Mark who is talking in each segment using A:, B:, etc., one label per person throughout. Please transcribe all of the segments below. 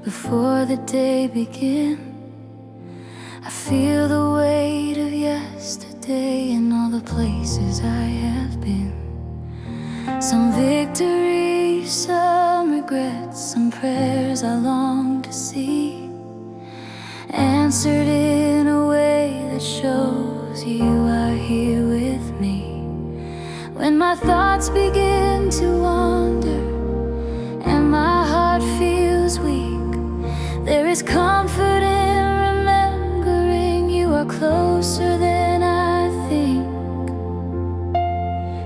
A: before the day begins. I feel the weight of yesterday and all the places I have been. Some victories, some regrets, some prayers I long to see answered in a way that shows you are here with me. When my thoughts begin to wander and my heart feels weak, there is comfort in remembering you are closer than I think.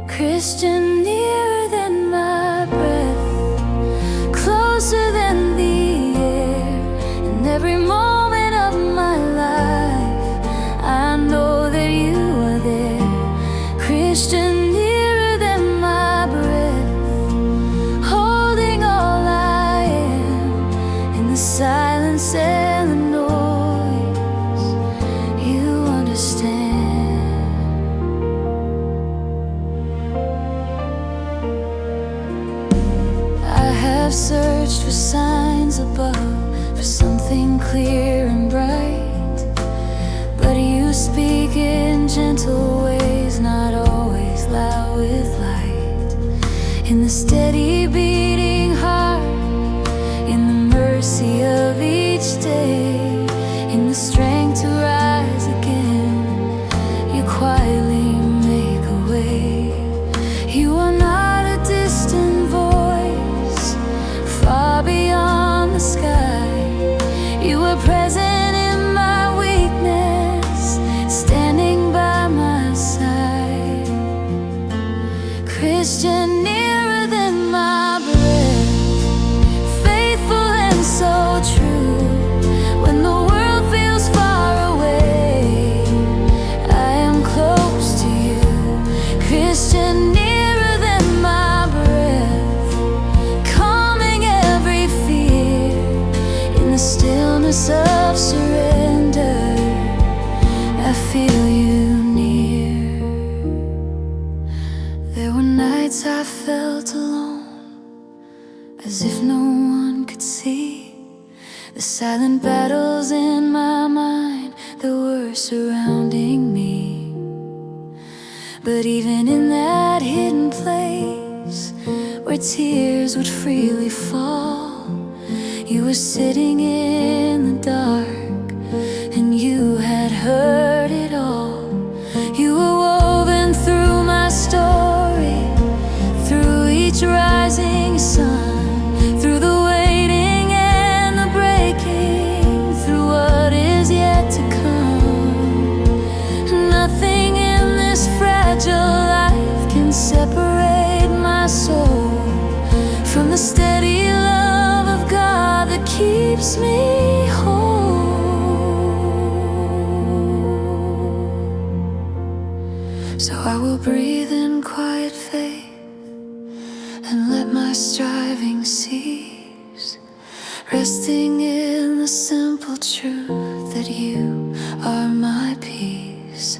A: Christian, nearer than my breath, closer than the air. In every moment of my life, I know that you are there. Christian, nearer than my breath, holding all I am in the silence and the noise. You understand. I've searched for signs above, for something clear and bright, but you speak in gentle ways, not always loud with light. In the steady beating heart, in the mercy of each day, in the strength to rise again, you quietly make a way. You are not a distant voice, far beyond the sky. You are present in my weakness, standing by my side. Christian, nearer than my breath, faithful and so true. When the world feels far away, I am close to you. Christian, nearer than my breath, calming every fear in the stillness of surrender. I feel you near. There were nights I felt alone, as if no one could see the silent battles in my mind that were surrounding me. But even in that hidden place, where tears would freely fall, you were sitting in the dark, and you had heard it all. You were woven through my story, through each rising sun, through the waiting and the breaking, through what is yet to come. Nothing in this fragile life can separate my soul from the steady love of God that keeps me whole. So I will breathe in quiet faith and let my striving cease, resting in the simple truth that you are my peace.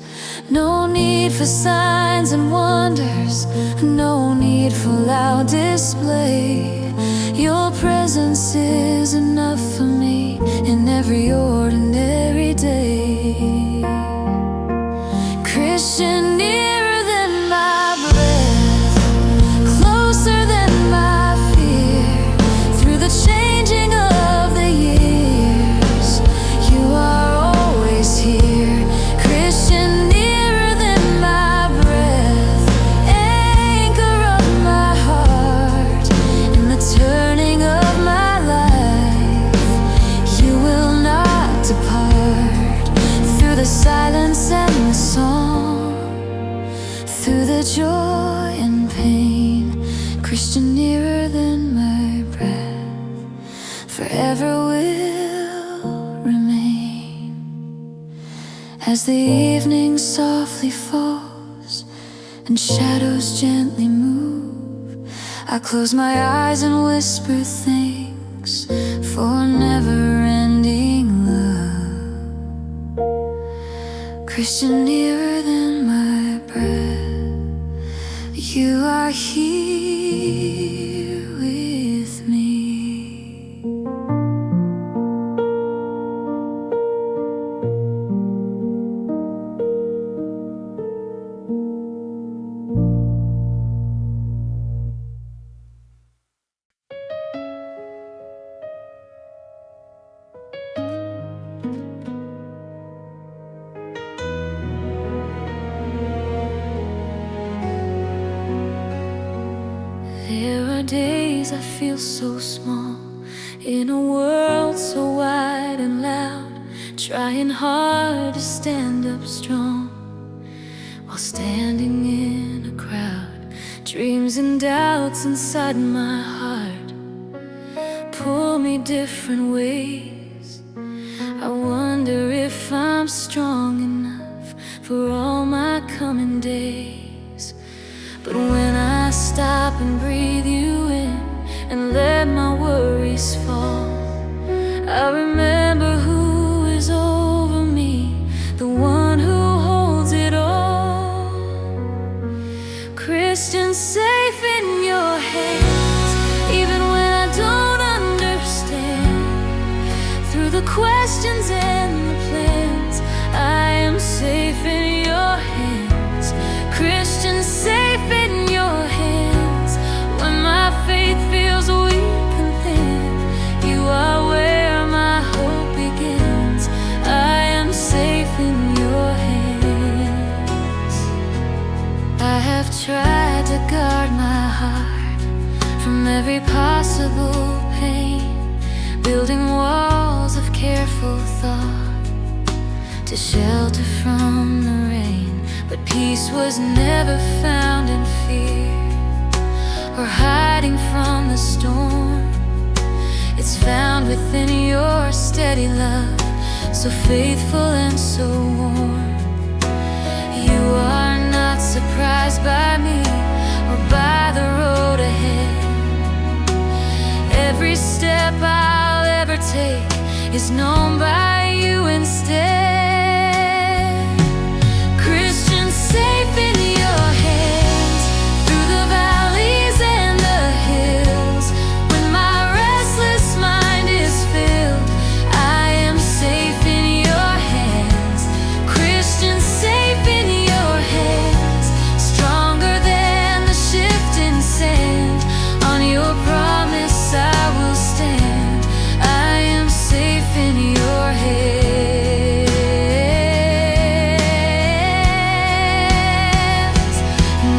A: No need for signs and wonders, no need for loud display. Your presence is enough for me in every ordinary day. Christian, nearer than my breath, closer than my fear. Through the changing of the years, you are always here. Christian, nearer than my breath, anchor of my heart in the turning of my life. You will not depart. Through the silence and the song, through the joy and pain, Christian, nearer than my breath, forever will remain. As the evening softly falls and shadows gently move, I close my eyes and whisper thanks for never-ending love. Christian, nearer than my breath, you are here with me. feel so small in a world so wide and loud, trying hard to stand up strong while standing in a crowd. Dreams and doubts inside my heart pull me different ways. I wonder if I'm strong enough for all my coming days. But when I stop and breathe you in and let my worries fall, I remember who is over me, the one who holds it all. Christian, safe in your hands, even when I don't understand. Through the questions and the plans, I am safe in your hands. Christian, safe in your hands. When my faith feels weak and thin, you are where my hope begins. I am safe in your hands. I have tried to guard my heart from every possible pain, building walls of careful thought to shelter from the rain. But peace was never found in fear or hiding from the storm. It's found within your steady love, so faithful and so warm. You are not surprised by me or by the road ahead. Every step I'll ever take is known by you instead. Christian, safe in your hands, through the valleys and the hills. When my restless mind is filled, I am safe in your hands. Christian, safe in your hands, stronger than the shifting sand. On your promise I will stand. I am safe in your hands.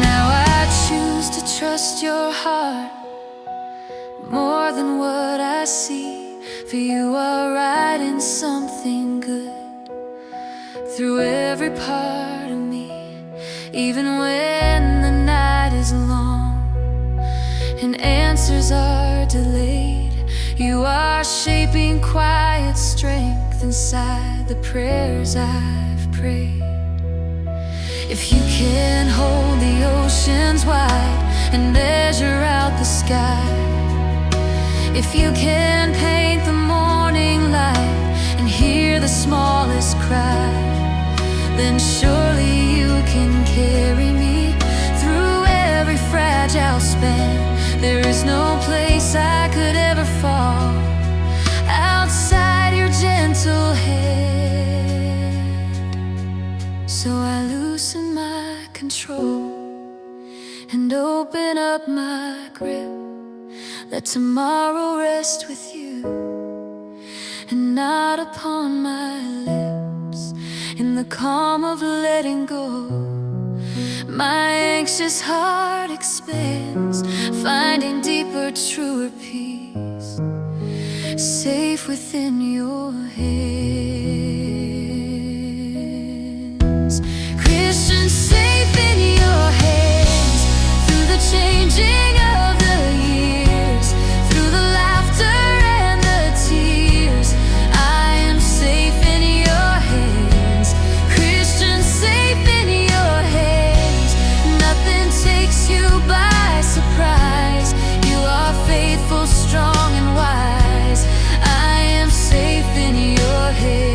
A: Now I choose to trust your heart more than what I see, for you are writing something good through every part of me. Even when the night is long and answers are delayed, you are shaping quiet strength inside the prayers I've prayed. If you can hold the oceans wide and measure out the sky, if you can paint the morning light and hear the smallest cry, then surely you can carry me through every fragile span. There is no place I could ever fall outside your gentle hand. So I loosen my control and open up my grip. Let tomorrow rest with you and not upon my lips. In the calm of letting go, my anxious heart expands, finding deeper, truer peace, safe within your hands. Christian, safe in your hands, through the changing of the years, through the laughter and the tears. I am safe in your hands. Christian, safe in your hands. Nothing takes you by surprise. You are faithful, strong and wise. I am safe in your hands.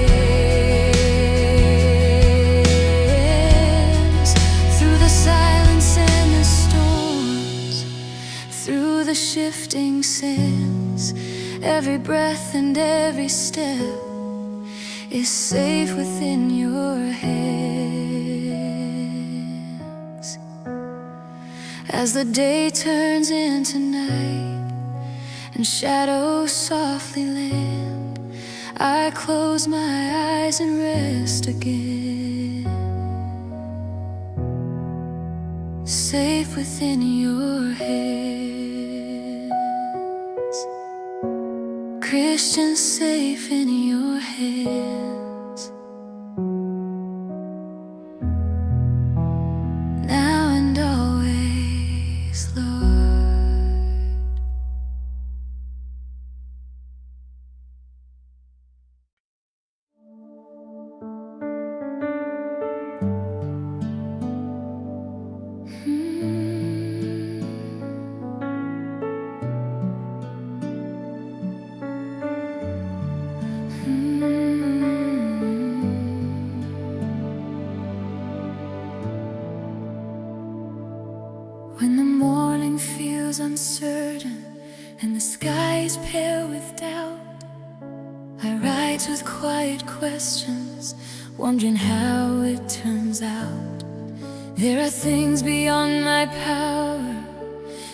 A: Through the silence and the storms, through the shifting sands, every breath and every step is safe within your hands. As the day turns into night and shadows softly land, I close my eyes and rest again, safe within your hands. Christian, safe in your hands, now and always, Lord. When the morning feels uncertain and the sky is pale with doubt, I write with quiet questions, wondering how it turns out. There are things beyond my power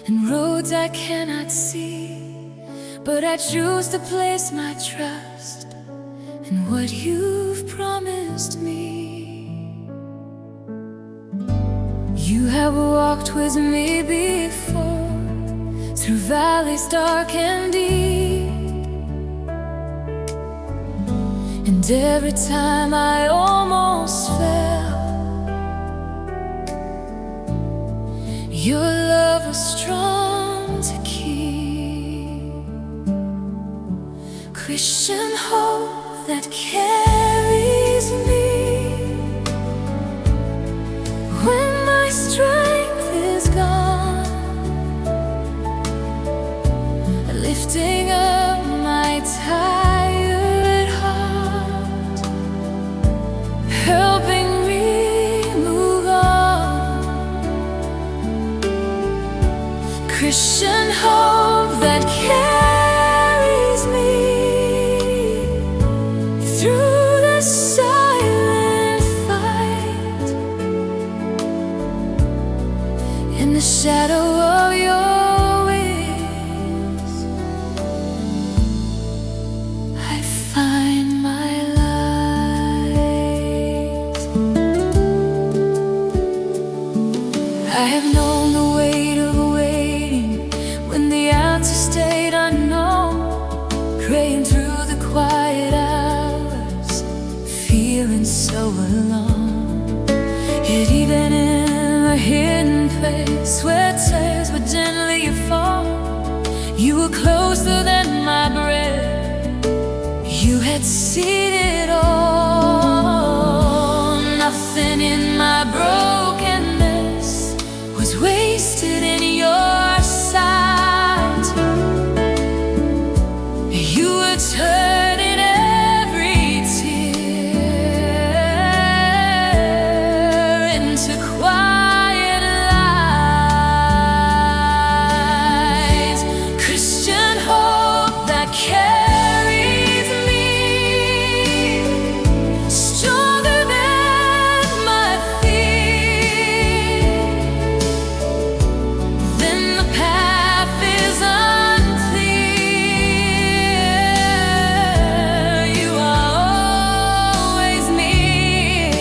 A: and roads I cannot see, but I choose to place my trust in what you've promised me. You have walked with me before, through valleys dark and deep, and every time I almost fell, your love was strong to keep. Christian hope that carries me when my strength is gone, lifting up my tired heart, helping me move on. Christian hope that carries me through the silent fight, in the shadow of your wings, I find my light. I have known the weight of waiting when the answer stayed unknown, praying through the quiet hours, feeling so alone. Yet even in a hidden place where tears would gently fall, you were closer than my breath. You had seen it all. Nothing in my brokenness was wasted in your sight. You were turning every tear into quiet light. Christian hope that carries me, stronger than my fear. Then the path is unclear, you are always near.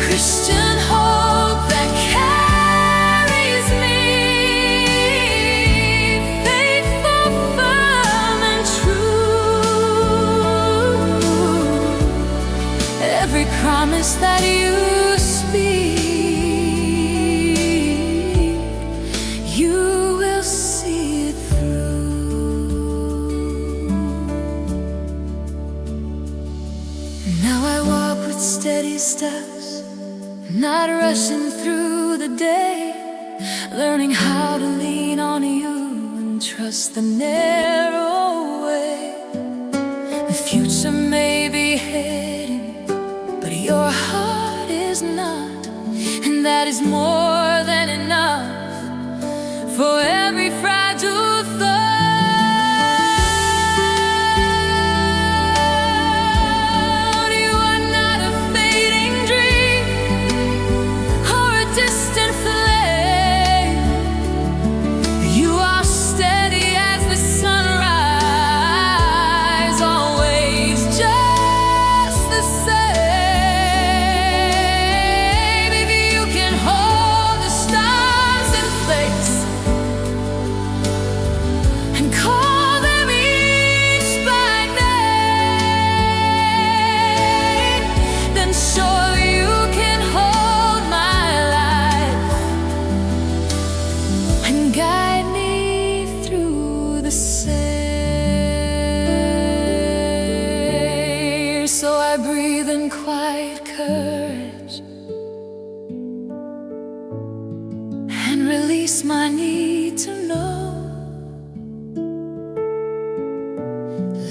A: Christian hope that carries me, faithful, firm, and true. Every promise that you speak, you will see it through. Now I walk with steady steps, not rushing through the day, learning how to lean on you and trust the narrow way. The future may be hidden, but your heart is not, and that is more than enough for every fragile thought. You are not a fading dream or a distant flame. You are steady as the sunrise, always just the same. If you can hold the stars in place, to know.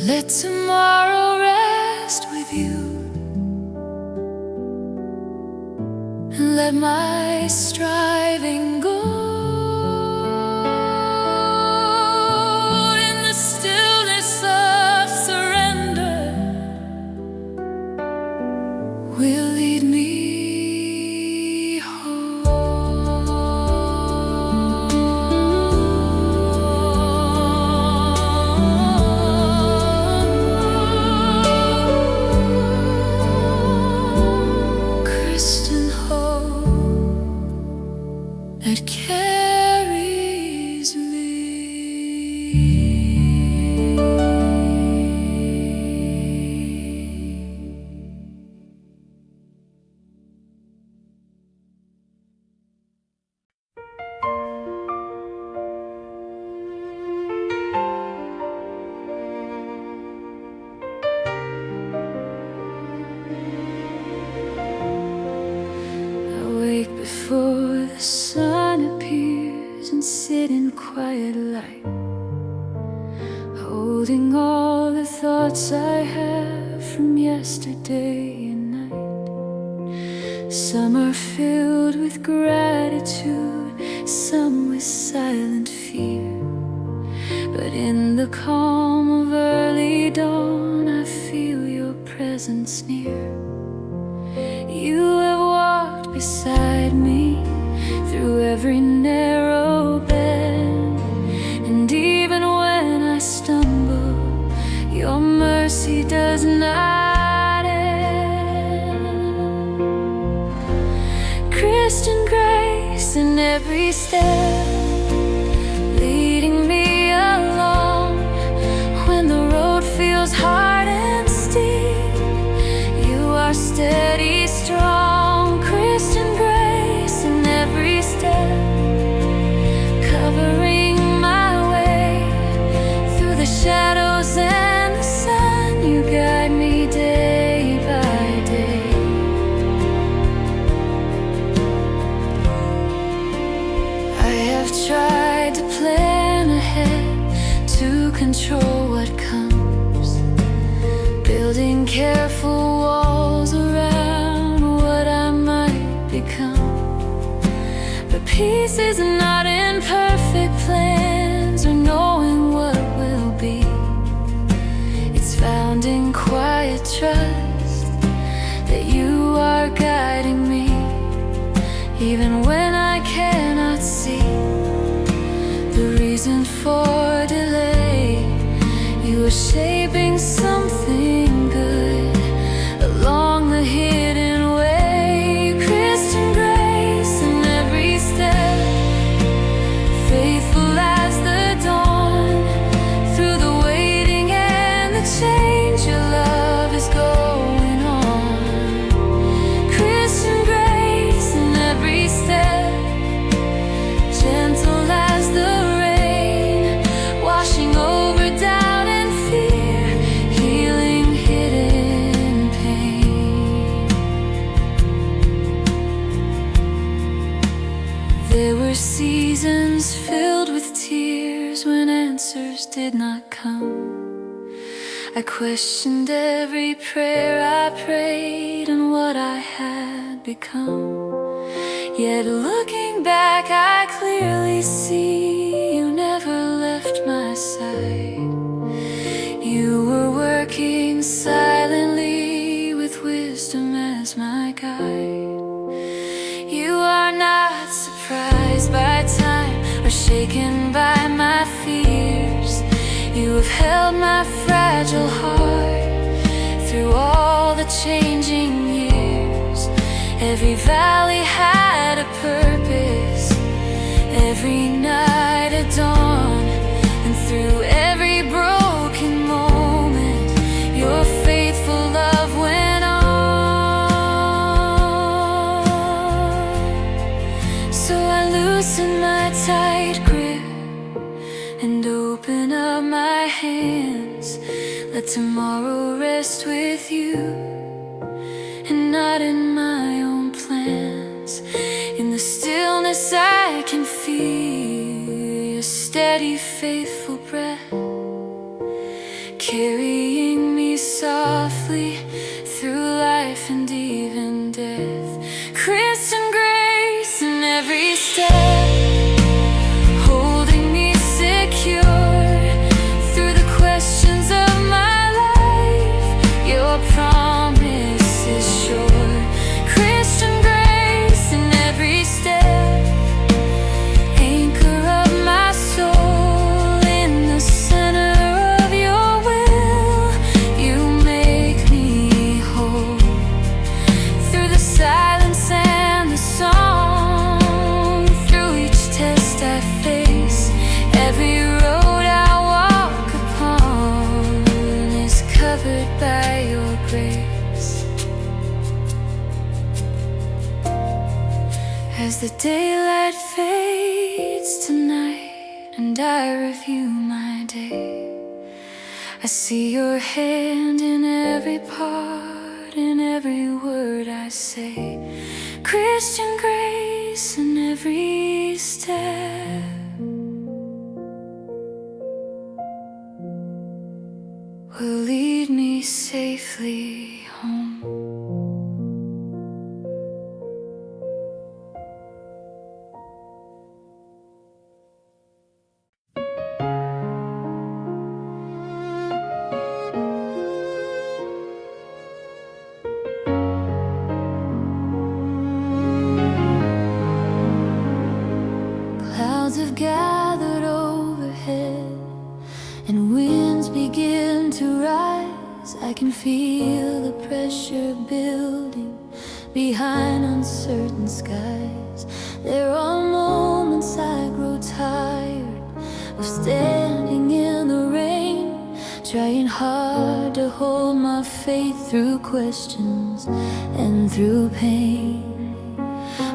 A: Let tomorrow rest with you, and let my striving go. In the stillness of surrender will lead me that carries me. I wake before the sun appears and sit in quiet light, holding all the thoughts I have from yesterday and night. Some are filled with gratitude, some with silent fear, but in the calm of early dawn I feel your presence near. You have walked beside me through every narrow bend, and even when I stumble, your mercy does not end. Christian grace in every step, leading me along when the road feels hard and steep. You are steady, strong. Christian grace in every step, covering my way through the shadows and the sun. You guide me day by day. I have tried to plan ahead, to control what comes, building careful walls around what I might become. But peace is not in perfect plans or knowing what will be. It's found in quiet trust that you are guiding me, even when I cannot see the reason for delay. You are shaping something good along the hidden way. Christian grace in every step, faithful as the dawn. Through the waiting and the change, your love is going on. Christian grace in every step, gentle as the rain, washing over doubt and fear, healing hidden pain. There were seasons filled with tears when answers did not come. I questioned every prayer I prayed and what I had become. Yet looking back, I clearly see you never left my side. You were working silently with wisdom as my guide. You are not surprised by time or shaken by my fears. You have held my fragile heart through all the changing years. Every valley had a purpose, every night a dawn, and through every broken moment, your faithful love went on. So I loosen my tight grip and open up my hands. Let tomorrow rest with you and not in my own plans. In the stillness I can feel your steady, faithful breath, carrying me softly through life and even death. Christian grace in every step, holding me secure through the questions of my life. Your promise is sure. Christian grace in every step, anchor of my soul in the center of your will. You make me whole through the silence and the song. Through each test I face, every road I walk upon is covered by your grace. As the daylight fades tonight and I review my day, I see your hand in every part, in every word I say. Christian grace in every step will lead me safely home. Clouds have gathered overhead and winds begin to rise. I can feel the pressure building behind uncertain skies. There are moments I grow tired of standing in the rain, trying hard to hold my faith through questions and through pain.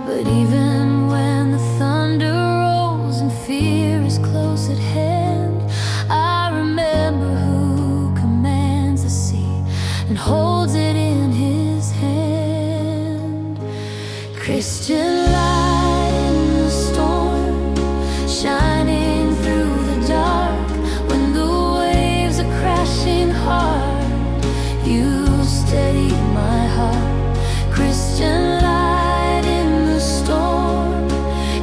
A: But even when the thunder rolls and fear is close at hand, I remember who commands the sea and holds it in his hand. Christian light in the storm, shining through the dark. When the waves are crashing hard, you steady my heart. Christian light in the storm,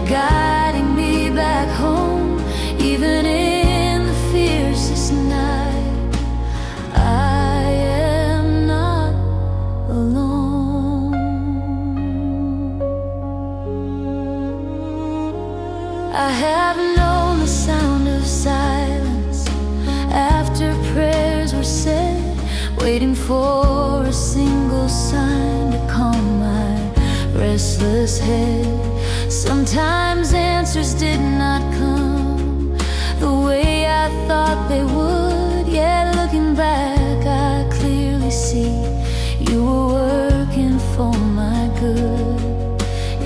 A: guiding me back home. Even in the fiercest night, I am not alone. I have known the sound of silence after prayers were said, waiting for a single sign to calm my restless head. Sometimes answers did not come the way I thought they would, yet looking back I clearly see you were working for my good.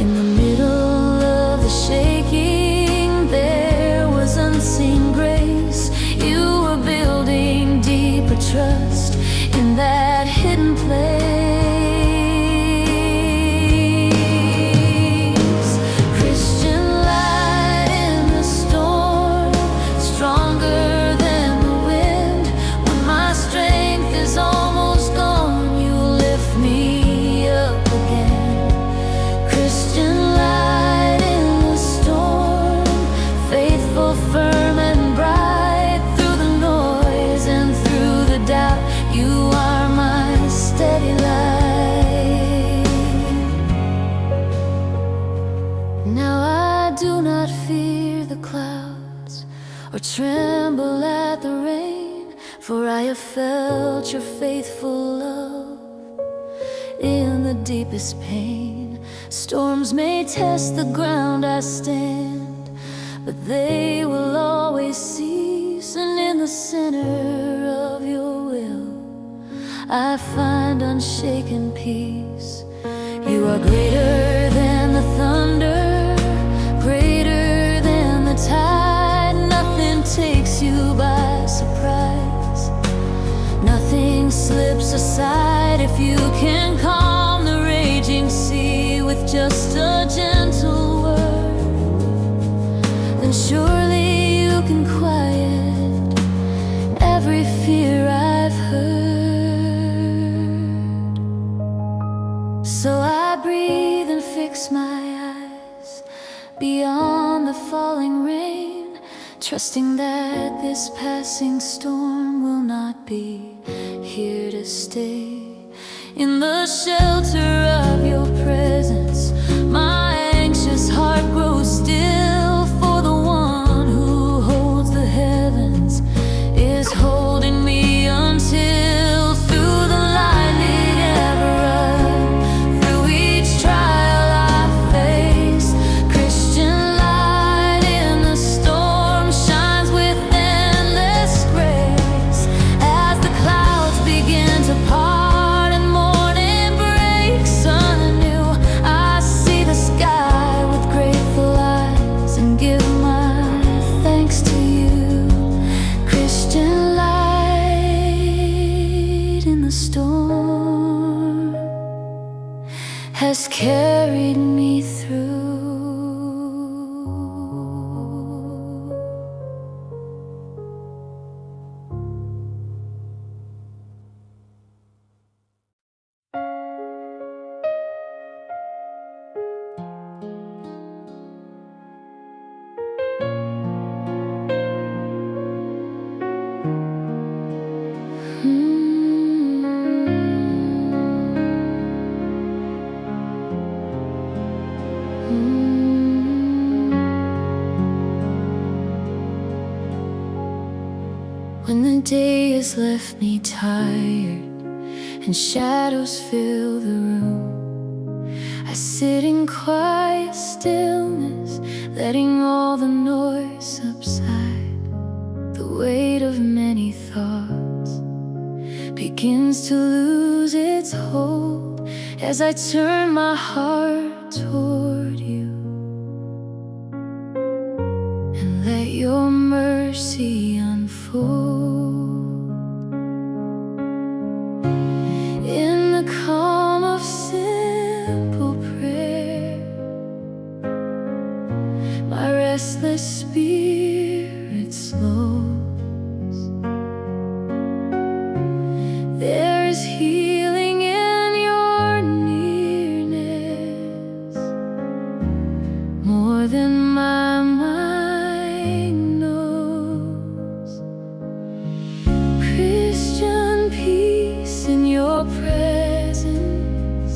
A: In the middle of the shaking, there was unseen grace. You were building deeper trust in that hidden place. Christian light in the storm, stronger than the wind. When my strength is almost gone, you lift me up again. Christian light in the storm, faithful, firm and bright. Through the noise and through the doubt, you are my steady light. Now I do not fear the clouds or tremble at the rain, for I have felt your faithful love in the deepest pain. Storms may test the ground I stand, but they will always cease. And in the center of your will, I find unshaken peace. You are greater than the thunder, greater than the tide. Nothing takes you by surprise, nothing slips aside. If you can calm the raging sea with just a gentle word, then surely you the falling rain, trusting that this passing storm will not be here to stay. In the shelter of your presence, my anxious heart grows still, for the one who holds the heavens is holding me until through the lightning ever run, through each trial I face, Christian light in the storm shines with endless grace. As the clouds begin to part and morning breaks anew, I see the sky with grateful eyes and give my thanks to you. Christian light in the storm has carried me through. When the day has left me tired and shadows fill the room, I sit in quiet stillness, letting all the noise subside. The weight of many thoughts begins to lose its hold as I turn my heart toward you and let your mercy unfold. In the calm of simple prayer, my restless spirit slows. There is healing in your nearness, more than my mind knows. Christian peace in your presence,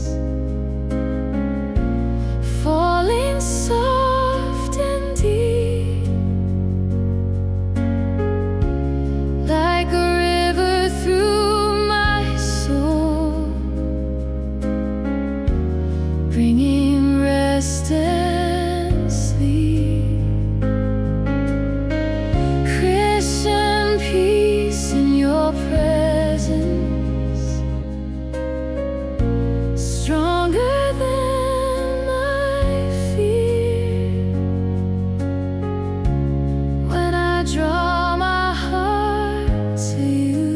A: falling soft and deep, like a river through my soul, bringing rest and sleep. Christian peace in your presence, stronger than my fear. When I draw my heart to you,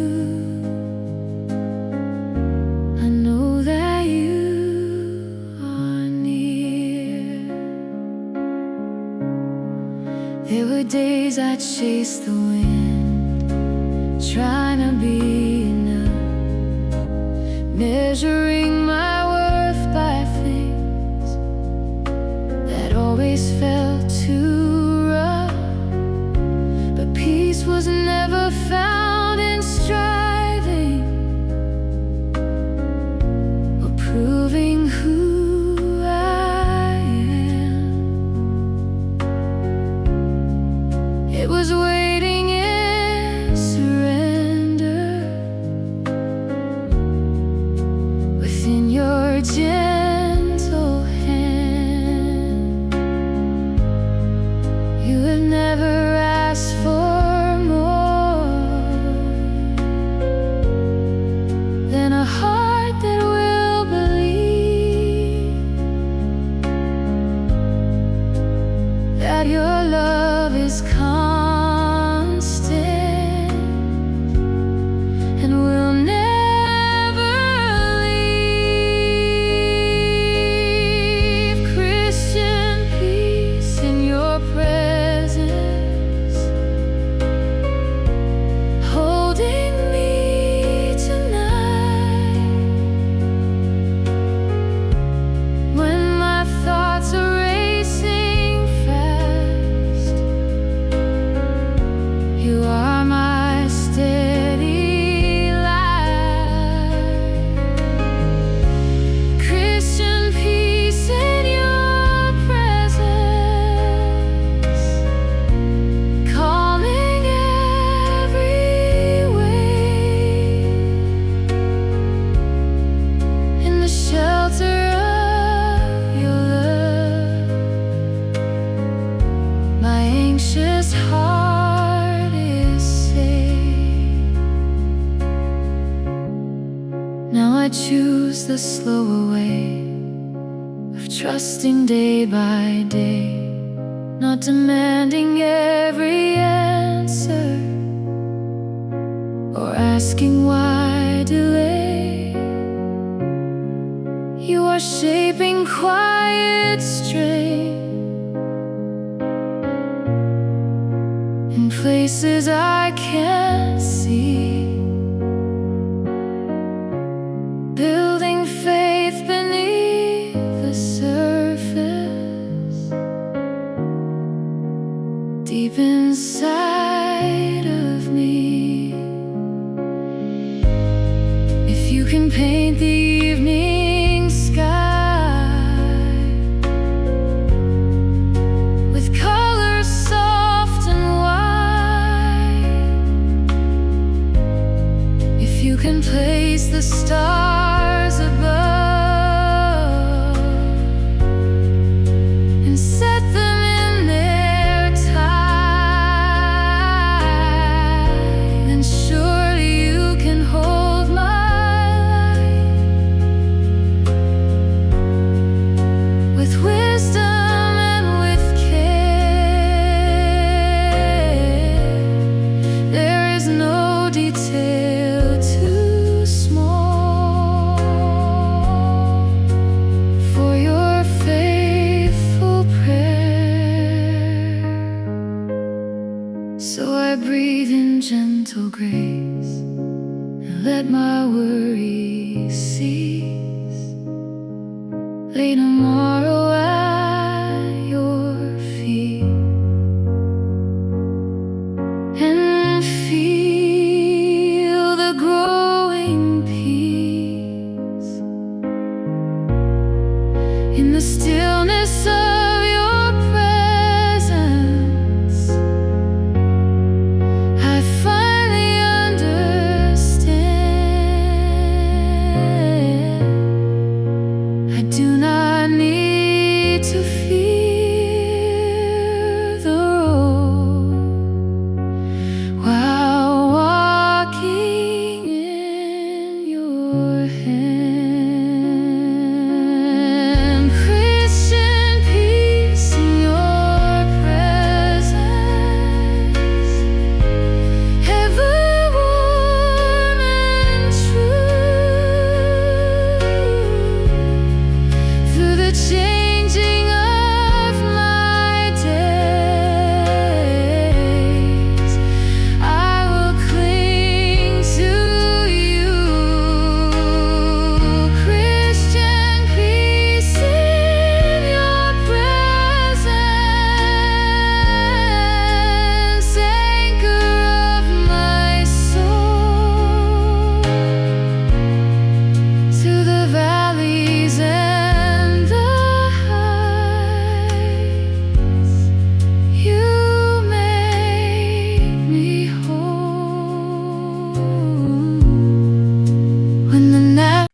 A: I know that you are near. There were days I chased the wind, trying to be enough, measuring my worth by things that always felt too rough. But peace was never found in striving or proving who I am. It was waiting in surrender within your gentle hand. You have never asked for more than a heart that will believe that your love is constant I choose the slower way of trusting day by day, not demanding every answer or asking why delay. You are shaping quiet strength in places I can't see, building faith beneath the surface, deep inside of me. If you can paint the evening sky with colors soft and white, if you can place the stars above and set them in their time, then surely you can hold my life with wisdom and with care. There is no detail too small for your faithful prayer. So I breathe in gentle grace and let my worries cease. Lay tomorrow at your feet and feel the growing peace in the stillness of your presence. I finally understand I do not need to fear the road while walking in your hand. Christian peace in your presence, ever warm and true. Through the changing of my days, I will cling to you. Christian peace in your presence, anchor of my soul. To the valleys and the heights, you make me whole. When the night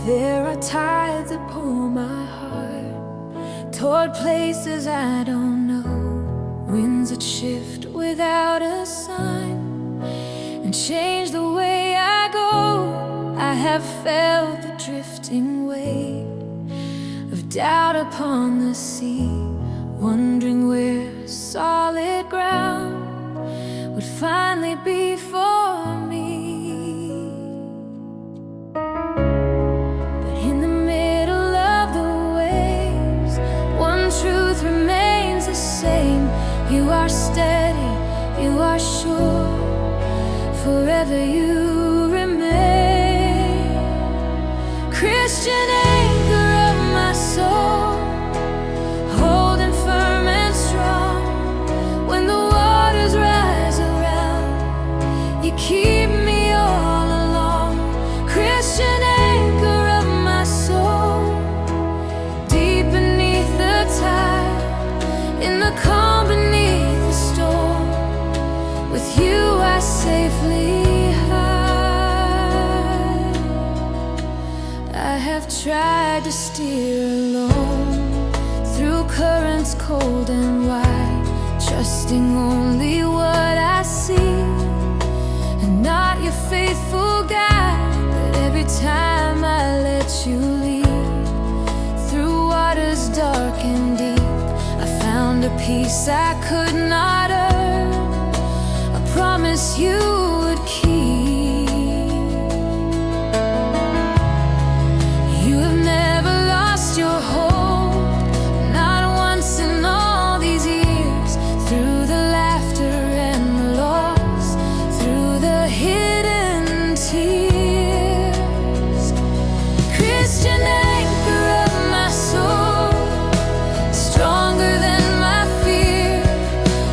A: there are tides that pull my heart toward places I don't know, winds that shift without a sign and change the way I go. I have felt the drifting weight of doubt upon the sea, wondering where solid ground would finally be for me. But in the middle of the waves, one truth remains the same. You are steady, you are sure, forever you remain. Christian anchor of my soul, holding firm and strong. When the waters rise around, you keep me all along. Christian anchor of my soul, deep beneath the tide. tried to steer alone through currents cold and wide, trusting only what I see and not your faithful guide. But every time I let you lead through waters dark and deep, I found a peace I could not earn, a promise you would keep. You have never lost your hope, not once in all these years. Through the laughter and the loss, through the hidden tears, Christian anchor of my soul, stronger than my fear.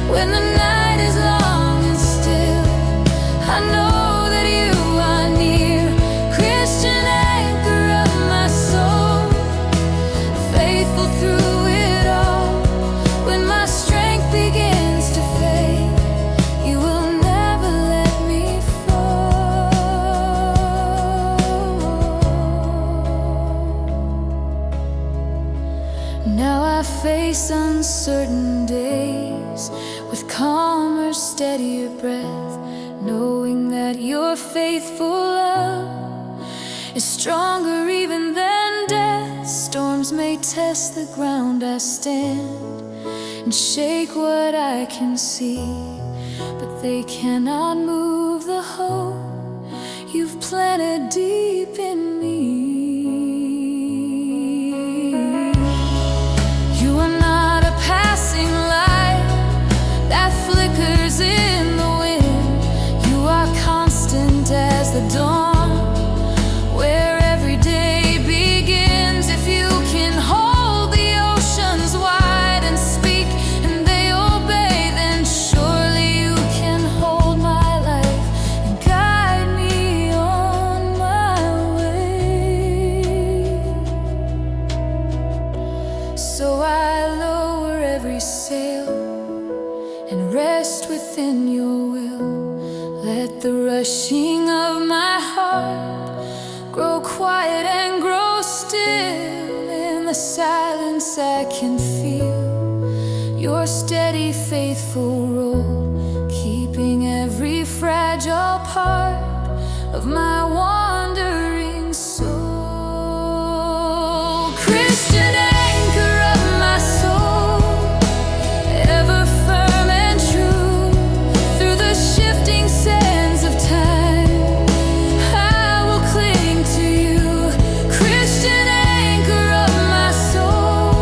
A: When the night is long and still, I know that you are near. Christian anchor of my soul, faithful through it all. When my strength begins to fade, you will never let me fall. Now I face uncertain days with calmer, steadier breath, knowing that your faithful love is stronger even than death. Storms may test the ground I stand and shake what I can see, but they cannot move the hope you've planted deep in me. You are not a passing light that flickers in the wind. You are constant as the dawn, where every day begins. If you can hold the oceans wide and speak and they obey, then surely you can hold my life and guide me on my way. So I lower every sail and rest within your will. Let the rushing of my heart grow quiet and grow still. In the silence I can feel your steady, faithful role, keeping every fragile part of my wandering soul. Christian anchor of my soul, ever firm and true. Through the shifting sands of time, I will cling to you. Christian anchor of my soul,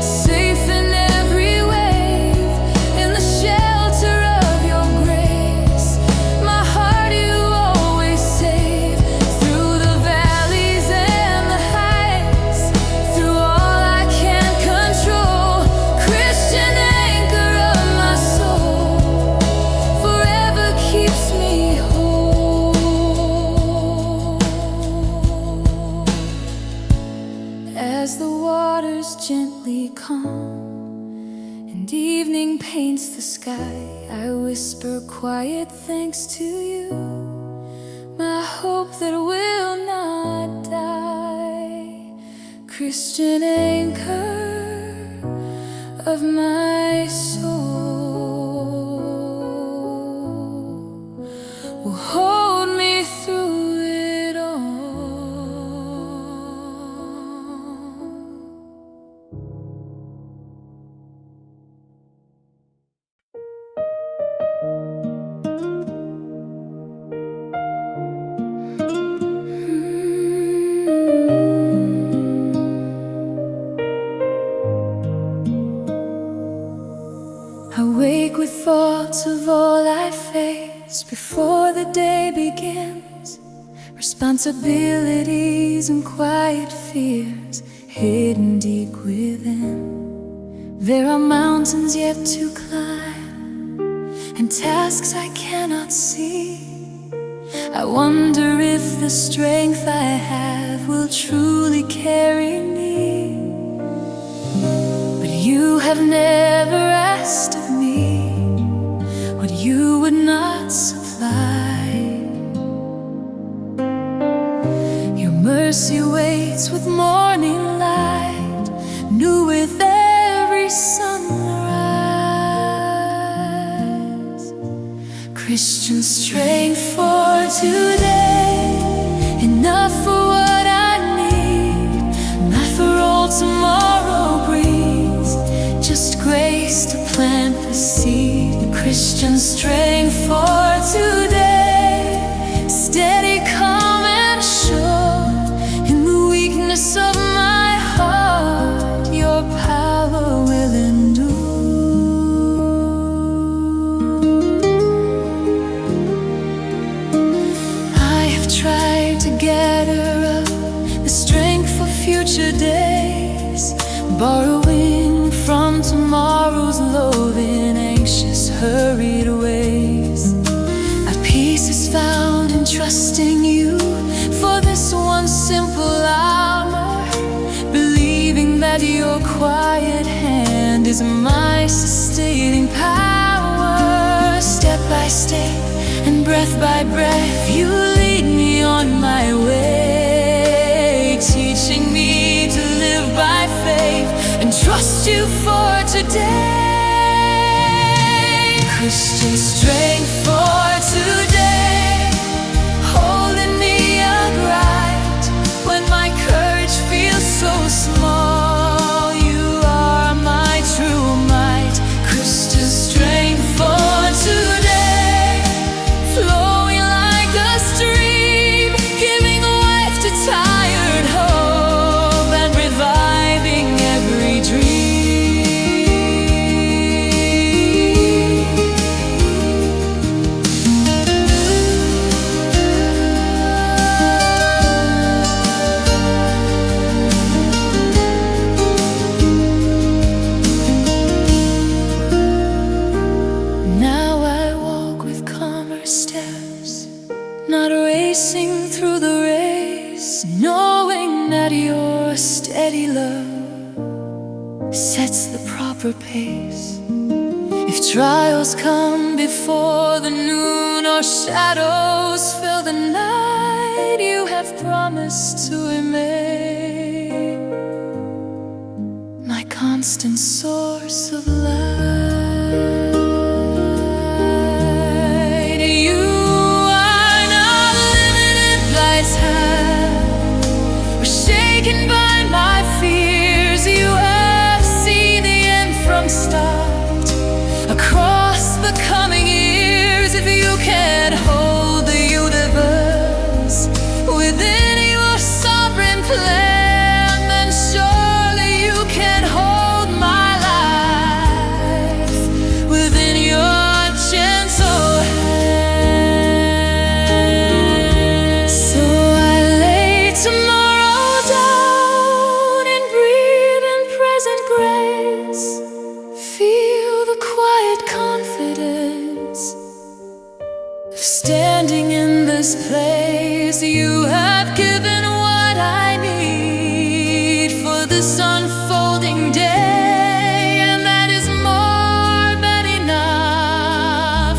A: safe in every wave, in the shelter of your grace. My heart you always save. Through the valleys and the heights, through all I can't control, Christian anchor of my soul, forever keeps me whole. As the waters gently calm and evening paints the sky, I whisper quiet thanks to you, my hope that will not die. Christian anchor of my soul, will hold me through it all. I wake with thoughts of all I face before the day begins, responsibilities and quiet fears hidden deep within. There are mountains yet to climb and tasks I cannot see. I wonder if the strength I have will truly carry me. But you have never asked of me what you would not supply. Your mercy mercy waits with morning light, new with every sunrise. Christian strength for today, enough for what I need, not for all tomorrow brings, just grace to plant the seed. Christian strength for today, steady, calm and sure, in the weakness of my heart, your power will endure. I have tried to gather up the strength for future days, borrowing from tomorrow's load in anxious, hurried ways. Our peace is found in trusting you for this one simple hour, believing that your quiet hand is my sustaining power. Step by step and breath by breath, you lead me on my way, teaching me to live by faith and trust you for today. Christian strength for today, holding me upright when my courage feels so small. You are my true might. Christian strength for today, flowing like a stream, giving life to tired hope and reviving every dream. Not racing through the race, knowing that your steady love sets the proper pace. If trials come before the noon or shadows fill the night, you have promised to remain my constant source of light. Shaken by my fears, you have seen the end from start, across the coming years. If you can hold the universe within your sovereign plan, then surely you can hold my life within your gentle hand. So I lay tomorrow down and breathe in present grace. Feel the quiet confidence of standing in this place. You have given what I need for this unfolding day, and that is more than enough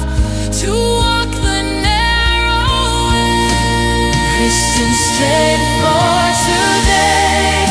A: to walk the narrow way. Christian strength for today,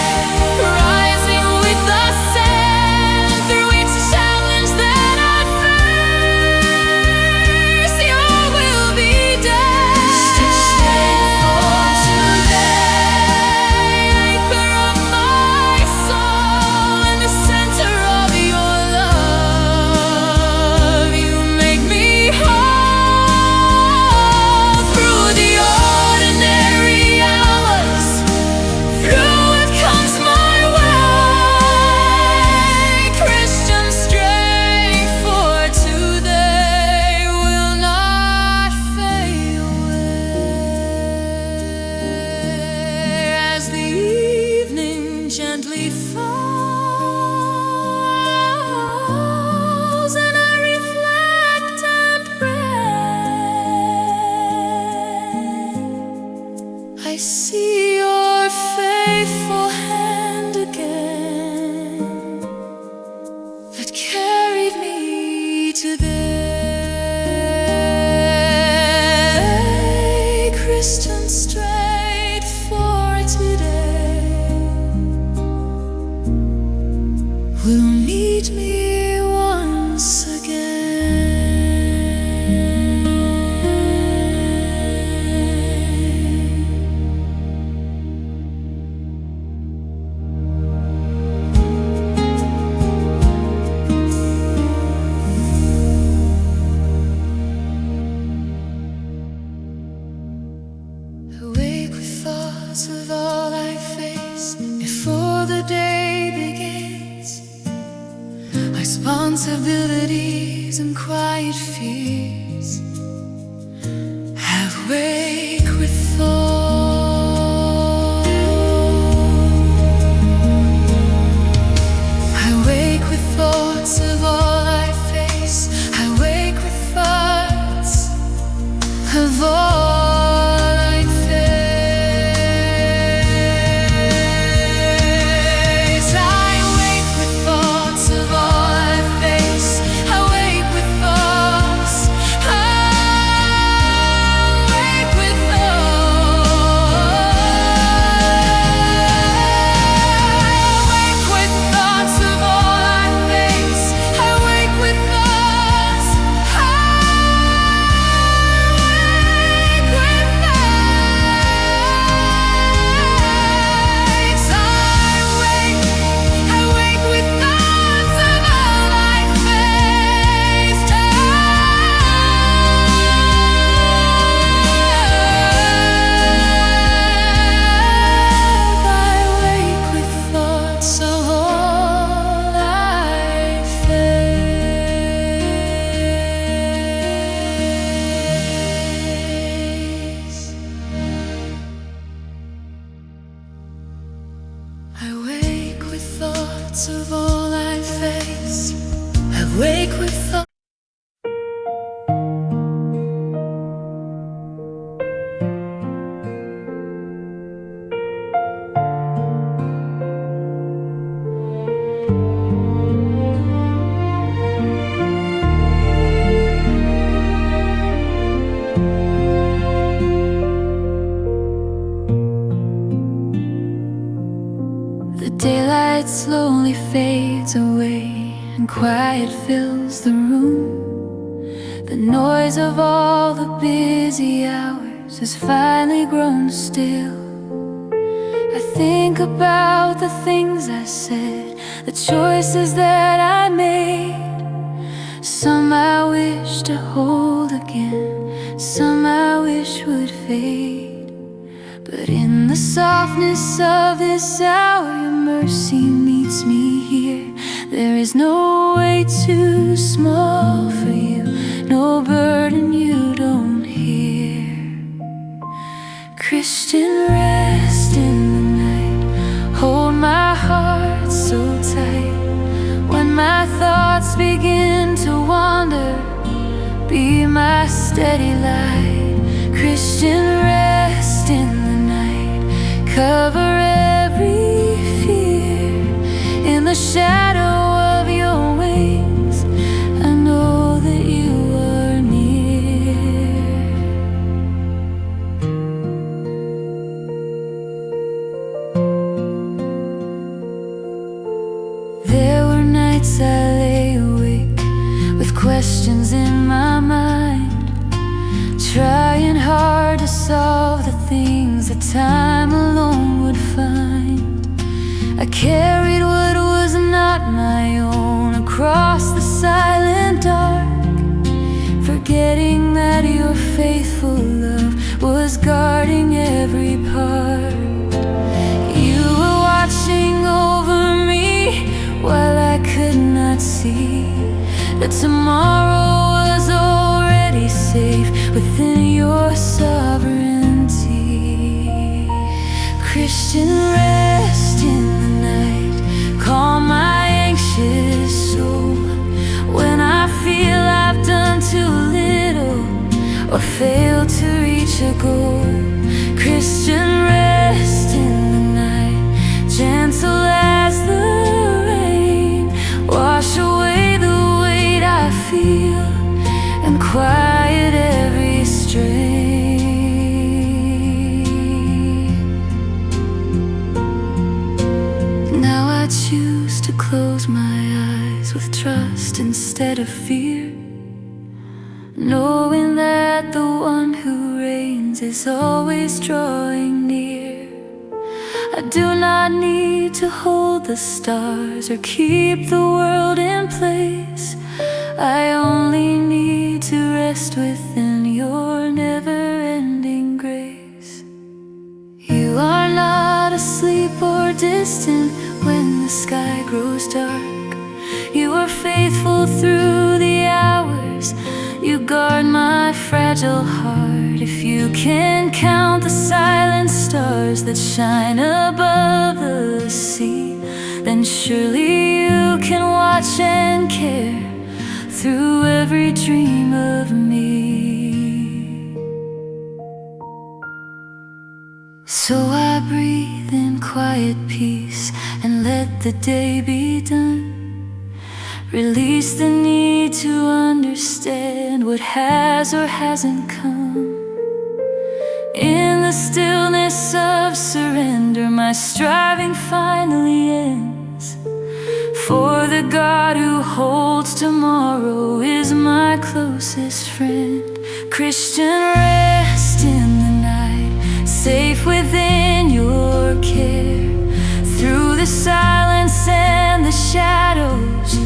A: rising with the sand through each challenge that I face. Your will be done. Christian strength for today, anchor of my soul in the center of your love. You make me whole through the ordinary hours. Through what comes my way, Christian strength for today will not fade away. As the evening gently falls and I reflect and pray, I see your faithful hand again that carried me today. Christian strength for today. thoughts of all I face before the day begins, responsibilities and quiet fears have wake with thought. I wake with thoughts of all I face. I wake with thoughts of all of all I face. I wake with thoughts. The daylight slowly fades away and quiet fills the room. The noise of all the busy hours has finally grown still. I think about the things I said, the choices that I made. Some I wish to hold again, some I wish would fade. But in the softness of this hour, your mercy meets me here. There is no weight too small for you, no burden you don't hear. Christian, rest in the night, hold my heart so tight. When my thoughts begin to wander, be my steady light. Christian, rest in the night, cover every fear in the shadow of your wings. I know that you are near. There were nights I lay awake with questions in my mind, trying hard to solve the things that time alone would find. I carried what was not my own across the silent dark, forgetting that your faithful love was guarding every part. You were watching over me while I could not see that tomorrow was already safe within your sovereignty. Christian, rest in the night, calm my anxious soul. When I feel I've done too little or failed to reach a goal, Christian, rest in the night, gentle as the rain. Wash away the weight I feel and quiet every strain. Now I choose to close my eyes with trust instead of fear, knowing that the one who reigns is always drawing near. I do not need to hold the stars or keep the world in place. I only need to rest within your never-ending grace. You are distant when the sky grows dark. You are faithful through the hours. You guard my fragile heart. If you can count the silent stars that shine above the sea, then surely you can watch and care through every dream of me. So I breathe in quiet peace and let the day be done. Release the need to understand what has or hasn't come. In the stillness of surrender, my striving finally ends. For the God who holds tomorrow is my closest friend. Christian, rest in the night, safe within your care. Through the silence and the shadows,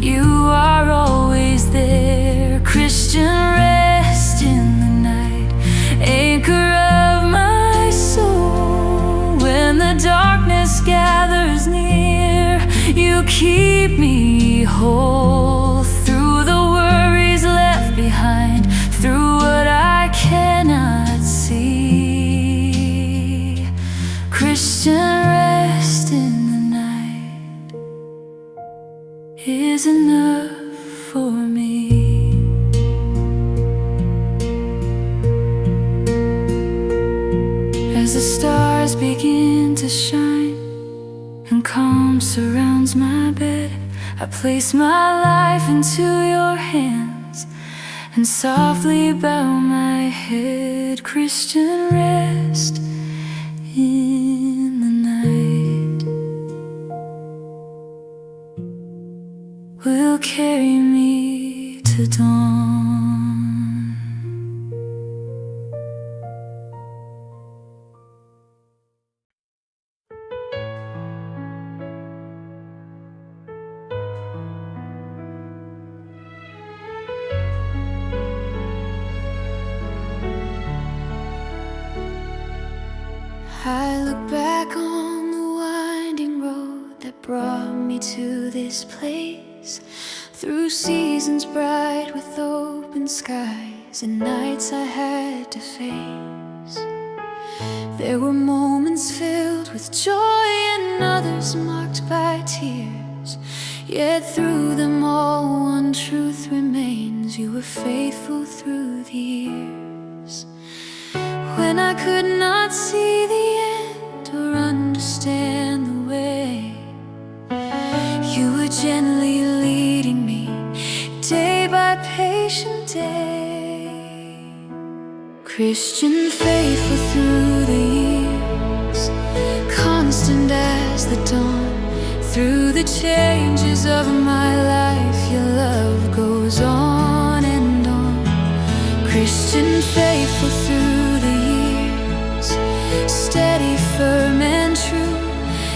A: you are always there. Christian, rest in the night, anchor of my soul. When the darkness gathers near, you keep me whole. Through the worries left behind, through what I cannot see, Christian, rest in the night is enough for me. As the stars begin to shine and calm surrounds my bed, I place my life into your hands and softly bow my head. Christian, rest in the night will carry me to dawn. I look back on the winding road that brought me to this place, through seasons bright with open skies and nights I had to face. There were moments filled with joy and others marked by tears, yet through them all one truth remains: you were faithful through the years. When I could not see the end or understand the way, you were gently leading me day by patient day. Christian, faithful through the years, constant as the dawn. Through the changes of my life, your love goes on and on. Christian, faithful through the years, steady, firm and true.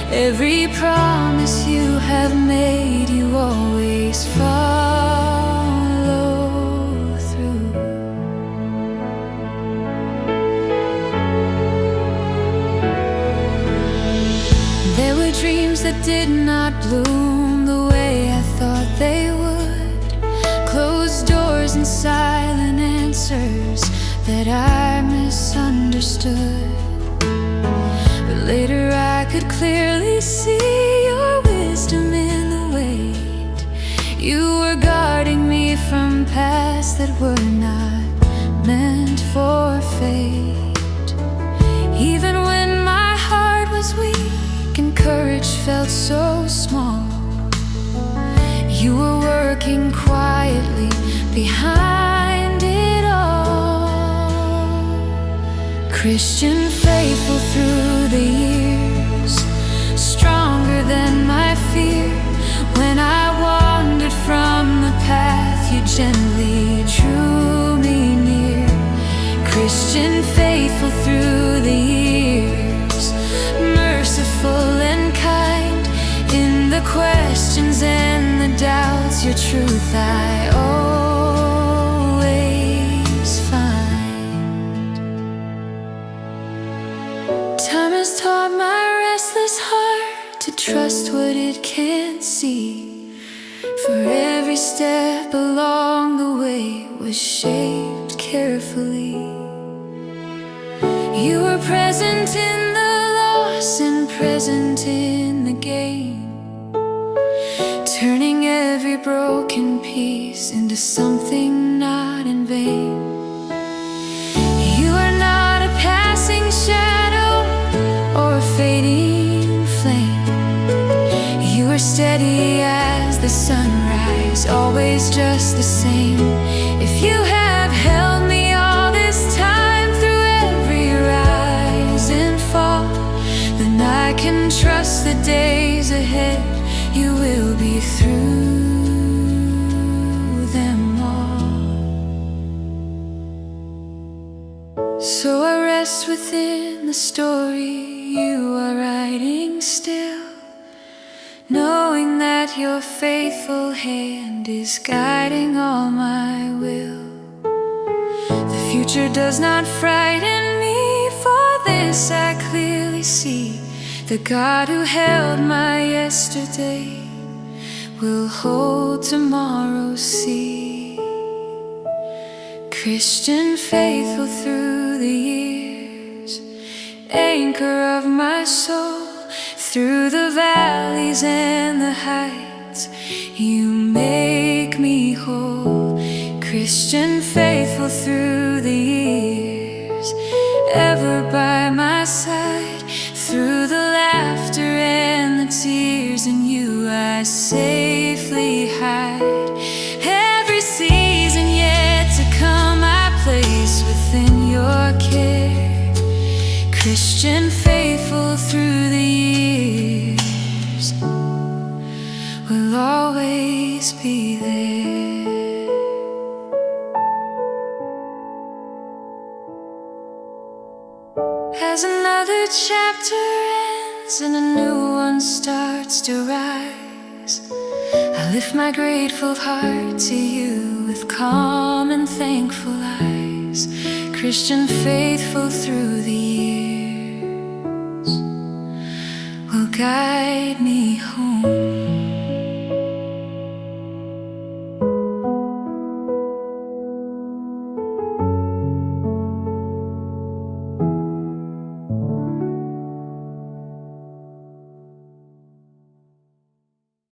A: Every promise you have made, you always follow through. There were dreams that did not bloom the way I thought they would, closed doors and silent answers that I misunderstood. But later I could clearly see your wisdom in the wait. You were guarding me from paths that were not meant for fate. Even when my heart was weak and courage felt so small, you were working quietly behind it all. Christian, faithful through the years, stronger than my fear. When I wandered from the path, you gently drew me near. Christian, faithful through the years, merciful and kind. In the questions and the doubts, your truth I always find. Time has taught my restless heart trust what it can't see. For every step along the way was shaped carefully. You were present in the loss and present in the gain, turning every broken piece into something not in vain. You are not a passing shadow or a fading flame. You are steady as the sunrise, always just the same. If you have held me all this time through every rise and fall, then I can trust the days ahead. You will be through them all. So I rest within the story you are writing still, knowing that your faithful hand is guiding all my will. The future does not frighten me, for this I clearly see. The God who held my yesterday will hold tomorrow's sea. Christian, faithful through the years, anchor of my soul. Through the valleys and the heights, you make me whole. Christian, faithful through the years, ever by my side. Through the laughter and the tears, in you I safely hide. Every season yet to come I place within your care. Christian, faithful through the years, will always be there. As another chapter ends and a new one starts to rise, I lift my grateful heart to you with calm and thankful eyes. Christian, faithful through the years, will guide me home.